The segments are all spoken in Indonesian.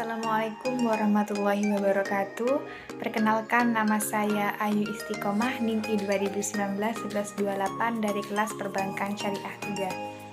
Assalamualaikum warahmatullahi wabarakatuh. Perkenalkan, nama saya Ayu Istiqomah, NIM I 2019-1128 dari kelas Perbankan Syariah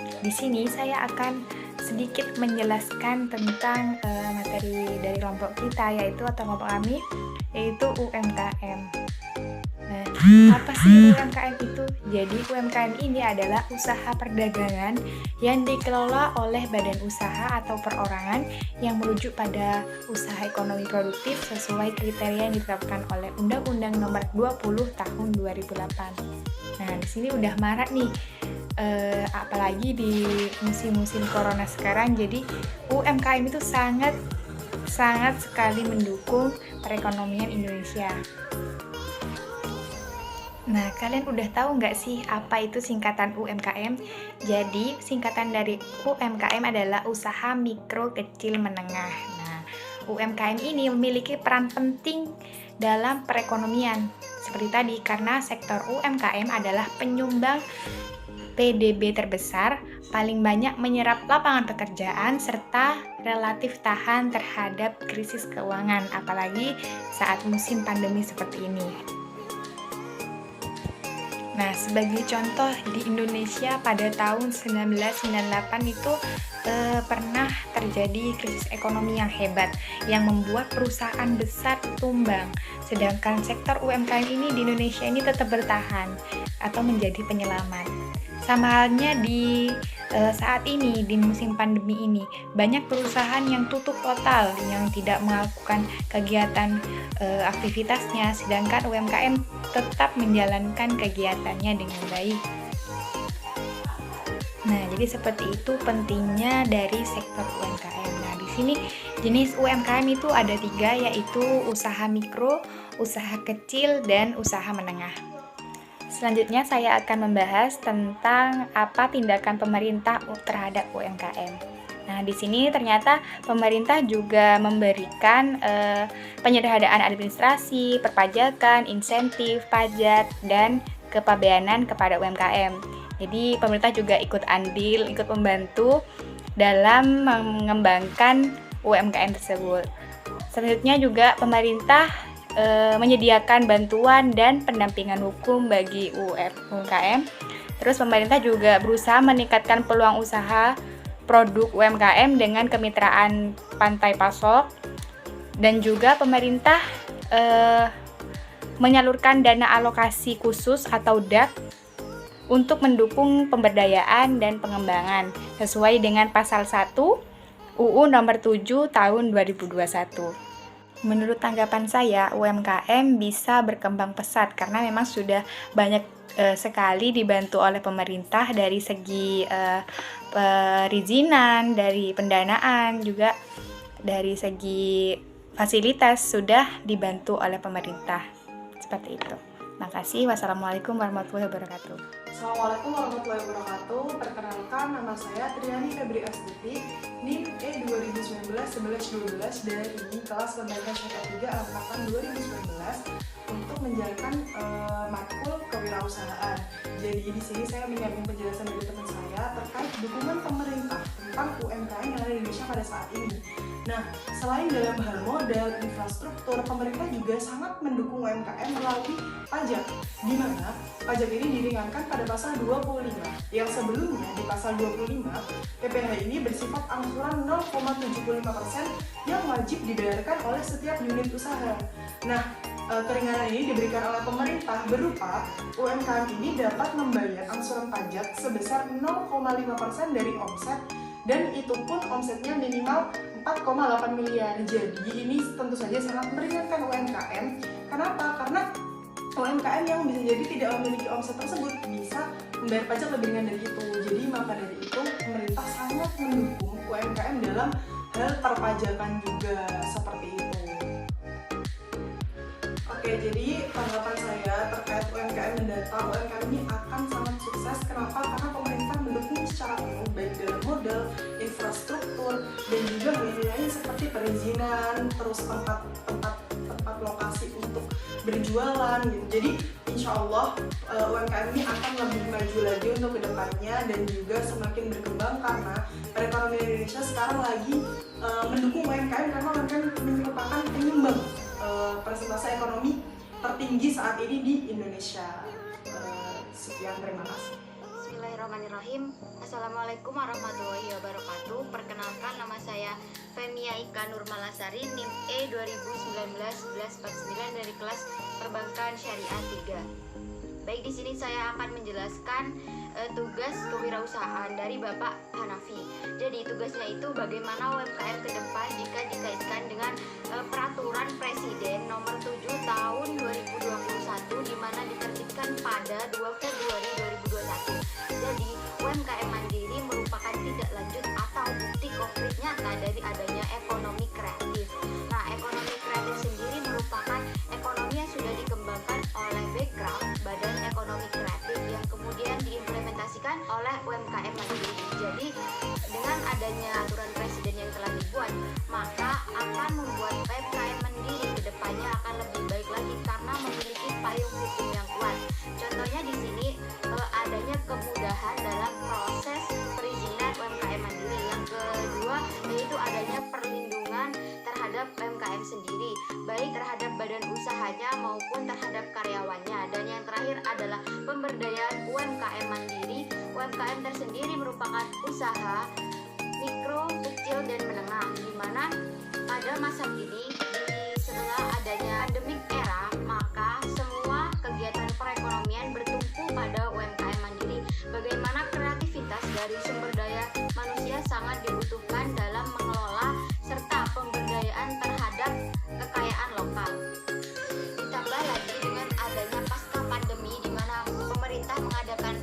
3. Di sini saya akan sedikit menjelaskan tentang materi dari kelompok kita, yaitu atau kelompok kami, yaitu UMKM. Apa sih UMKM itu? Jadi UMKM ini adalah usaha perdagangan yang dikelola oleh badan usaha atau perorangan yang merujuk pada usaha ekonomi produktif sesuai kriteria yang ditetapkan oleh Undang-Undang Nomor 20 Tahun 2008. Nah, di sini udah marak nih, apalagi di musim-musim corona sekarang. Jadi UMKM itu sangat sekali mendukung perekonomian Indonesia. Nah, kalian udah tahu nggak sih apa itu singkatan UMKM? Jadi, singkatan dari UMKM adalah usaha mikro kecil menengah. Nah, UMKM ini memiliki peran penting dalam perekonomian. Seperti tadi, karena sektor UMKM adalah penyumbang PDB terbesar, paling banyak menyerap lapangan pekerjaan, serta relatif tahan terhadap krisis keuangan, apalagi saat musim pandemi seperti ini. Nah, sebagai contoh, di Indonesia pada tahun 1998 itu pernah terjadi krisis ekonomi yang hebat yang membuat perusahaan besar tumbang. Sedangkan sektor UMKM ini di Indonesia ini tetap bertahan atau menjadi penyelamat. Sama halnya di saat ini, di musim pandemi ini, banyak perusahaan yang tutup total, yang tidak melakukan kegiatan aktivitasnya, sedangkan UMKM tetap menjalankan kegiatannya dengan baik. Nah, jadi seperti itu pentingnya dari sektor UMKM. Nah, di sini jenis UMKM itu ada 3, yaitu usaha mikro, usaha kecil, dan usaha menengah. Selanjutnya saya akan membahas tentang apa tindakan pemerintah terhadap UMKM. Nah, di sini ternyata pemerintah juga memberikan penyederhanaan administrasi, perpajakan, insentif, pajak, dan kepabeanan kepada UMKM. Jadi pemerintah juga ikut andil, ikut membantu dalam mengembangkan UMKM tersebut. Selanjutnya juga pemerintah menyediakan bantuan dan pendampingan hukum bagi UMKM. Terus pemerintah juga berusaha meningkatkan peluang usaha produk UMKM dengan kemitraan pantai pasok, dan juga pemerintah menyalurkan dana alokasi khusus atau DAK untuk mendukung pemberdayaan dan pengembangan sesuai dengan pasal 1 UU nomor 7 tahun 2021. Menurut tanggapan saya, UMKM bisa berkembang pesat karena memang sudah banyak sekali dibantu oleh pemerintah dari segi perizinan, dari pendanaan, juga dari segi fasilitas sudah dibantu oleh pemerintah. Seperti itu. Makasih. Wassalamualaikum warahmatullahi wabarakatuh. Assalamualaikum warahmatullahi wabarakatuh. Perkenalkan, nama saya Triani Febri Astuti, NIM E 2019-1112 dari kelas Perbankan Syariah 3 angkatan 2019 untuk menjalankan matkul kewirausahaan. Jadi di sini saya menyambung penjelasan dari teman saya terkait dukungan pemerintah tentang UMKM yang ada di Indonesia pada saat ini. Nah, selain dalam hal modal, infrastruktur, pemerintah juga sangat mendukung UMKM melalui pajak, di mana pajak ini diringankan pada pasal 25, yang sebelumnya di pasal 25, PPh ini bersifat angsuran 0,75% yang wajib dibayarkan oleh setiap unit usaha. Nah, keringanan ini diberikan oleh pemerintah berupa UMKM ini dapat membayar angsuran pajak sebesar 0,5% dari omset, dan itu pun omsetnya minimal 4,8 miliar. Jadi ini tentu saja sangat meringankan UMKM. Kenapa? Karena UMKM yang bisa jadi tidak memiliki omset tersebut bisa membayar pajak lebih ringan dari itu. Jadi maka dari itu pemerintah sangat mendukung UMKM dalam hal perpajakan juga seperti itu. Oke, jadi tanggapan saya terkait UMKM mendatang, UMKM ini akan sangat sukses. Kenapa? Karena pemerintah mendukung secara penuh baik dalam modal, infrastruktur, dan juga lain-lain seperti perizinan, terus tempat lokasi untuk berjualan gitu. Jadi insya Allah UMKM ini akan lebih maju lagi untuk kedepannya dan juga semakin berkembang karena perekonomian Indonesia sekarang lagi mendukung UMKM karena UMKM merupakan penyumbang persentase ekonomi tertinggi saat ini di Indonesia. Sekian, terima kasih. Bismillahirrahmanirrahim. Assalamualaikum warahmatullahi wabarakatuh. Perkenalkan, nama saya Femia Ika Nurmalasari, NIM E 2019-1149 dari kelas Perbankan Syariah 3. Baik, di sini saya akan menjelaskan tugas kewirausahaan dari Bapak Hanafi. Jadi tugasnya itu bagaimana UMKM ke depan jika dikaitkan dengan peraturan Presiden nomor 7 tahun 2021 di mana diterbitkan pada 2 Februari 2021. Jadi UMKM mandiri merupakan tindak lanjut atau bukti konkret nyata dari adanya ekonomi kreatif. Nah, ekonomi kreatif sendiri merupakan ekonomi yang sudah dikembangkan oleh Background Badan Ekonomi Kreatif yang kemudian diimplementasikan oleh UMKM mandiri. Jadi dengan adanya aturan presiden yang telah dibuat, maka akan membuat UMKM mandiri kedepannya akan lebih baik lagi karena memiliki payung hukum yang kuat. Contohnya di sini adanya kemudahan dalam proses perizinan UMKM mandiri. Yang kedua yaitu adanya perlindungan terhadap UMKM sendiri, baik terhadap badan usahanya maupun terhadap karyawannya. Dan yang terakhir adalah pemberdayaan UMKM mandiri. UMKM tersendiri merupakan usaha mikro, kecil, dan menengah, di mana pada masa kini setelah adanya pandemik era, maka semua kegiatan perekonomian bertumpu pada UMKM mandiri. Bagaimana kreativitas dari sumber daya manusia sangat dibutuhkan dalam mengelola serta pemberdayaan terhadap kekayaan lokal. Ditambah lagi dengan adanya pasca pandemi di mana pemerintah mengadakan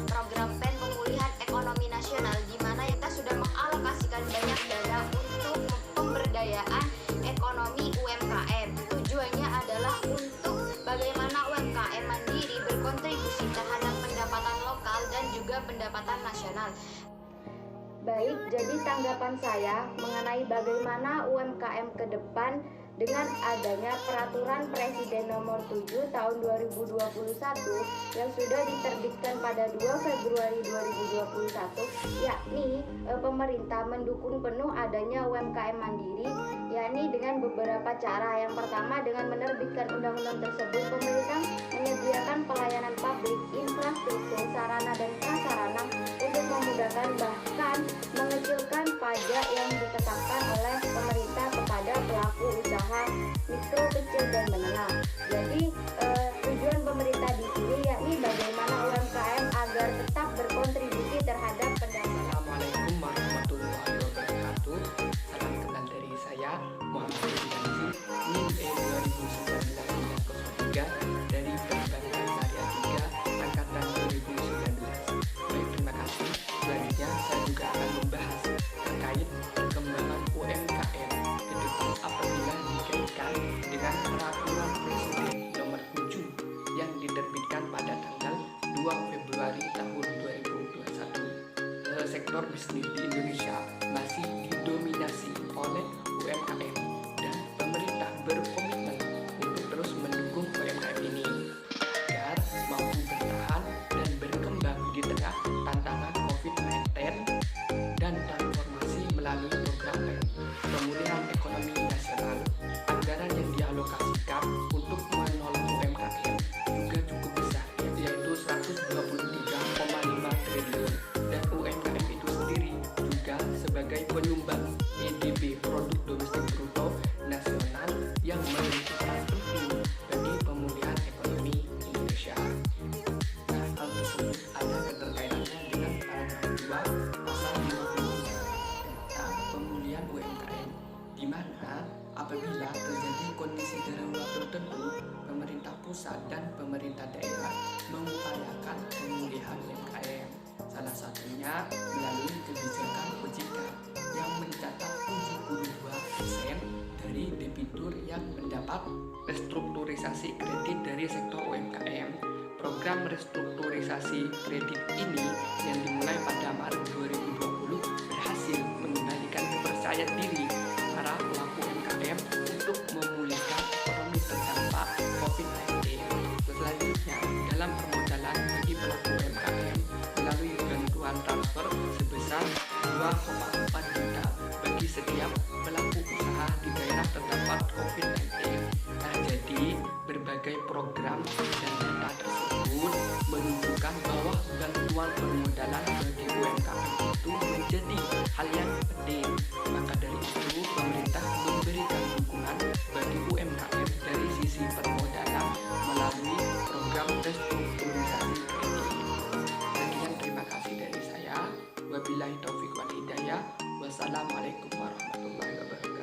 program PEN pemulihan ekonomi nasional, di mana kita sudah mengalokasikan banyak dana untuk pemberdayaan ekonomi UMKM. Tujuannya adalah untuk bagaimana UMKM mandiri berkontribusi terhadap pendapatan lokal dan juga pendapatan nasional. Baik, jadi tanggapan saya mengenai bagaimana UMKM ke depan dengan adanya peraturan Presiden nomor 7 tahun 2021 yang sudah diterbitkan pada 2 Februari 2021, yakni pemerintah mendukung penuh adanya UMKM mandiri, yakni dengan beberapa cara. Yang pertama, dengan menerbitkan undang-undang tersebut, pemerintah menyediakan pelayanan publik, infrastruktur, sarana dan prasarana untuk memudahkan bahkan mengecilkan pajak yang ditetapkan oleh pemerintah kepada pelaku usaha mikro, kecil, dan menengah. Jadi tujuan pemerintah di sini yakni bagaimana UMKM agar tetap berkontribusi terhadap pendapatan. Assalamualaikum warahmatullahi wabarakatuh. Salam kenal dari saya Muhammad Rizky, NIM E 2019-3 dari Perbankan Syariah 3 angkatan 2019. Baik, terima kasih. Selanjutnya saya juga akan membahas terkait perkembangan UMKM ke depan apabila dikaitkan dengan peraturan Presiden nomor 7 yang diterbitkan pada tanggal 2 Februari tahun 2021. Sektor bisnis di Indonesia masih didominasi oleh UMKM dan pemerintah berkomitmen untuk terus mendukung UMKM ini agar mampu bertahan dan berkembang di tengah tantangan COVID-19 dan transformasi melalui program PEN, pemulihan ekonomi nasional. Anggaran yang dialokasikan untuk menolong UMKM juga cukup besar, yaitu 123,5 triliun, dan UMKM itu sendiri juga sebagai penyumbang PDB (Produk Domestik Bruto) nasional yang memiliki peran penting bagi pemulihan ekonomi Indonesia. Nah, hal tersebut ada keterkaitannya dengan paragraf 2 pasal 53 tentang pemulihan UMKM, di mana apabila terjadi kondisi darurat tertentu, pemerintah pusat dan pemerintah daerah mengupayakan pemulihan UMKM. Salah satunya melalui kebijakan OJK yang mencatat 72% dari debitur yang mendapat restrukturisasi kredit dari sektor UMKM. Program restrukturisasi kredit ini yang dimulai pada Maret 2020 berhasil mengembalikan kepercayaan diri para pelaku UMKM untuk memulihkan ekonomi terdampak COVID-19. Selanjutnya, bantuan transfer sebesar 2,4 juta bagi setiap pelaku usaha di daerah terdampak COVID-19. Nah, jadi berbagai program dan data tersebut menunjukkan bahwa bantuan permodalan bagi UMKM itu menjadi hal yang penting. Maka dari itu, pemerintah memberikan dukungan bagi UMKM dari sisi permodalan melalui program restrukturisasi kredit. Sekian, terima kasih dari saya. Wabillahi taufiq wal hidayah. Wassalamualaikum warahmatullahi wabarakatuh.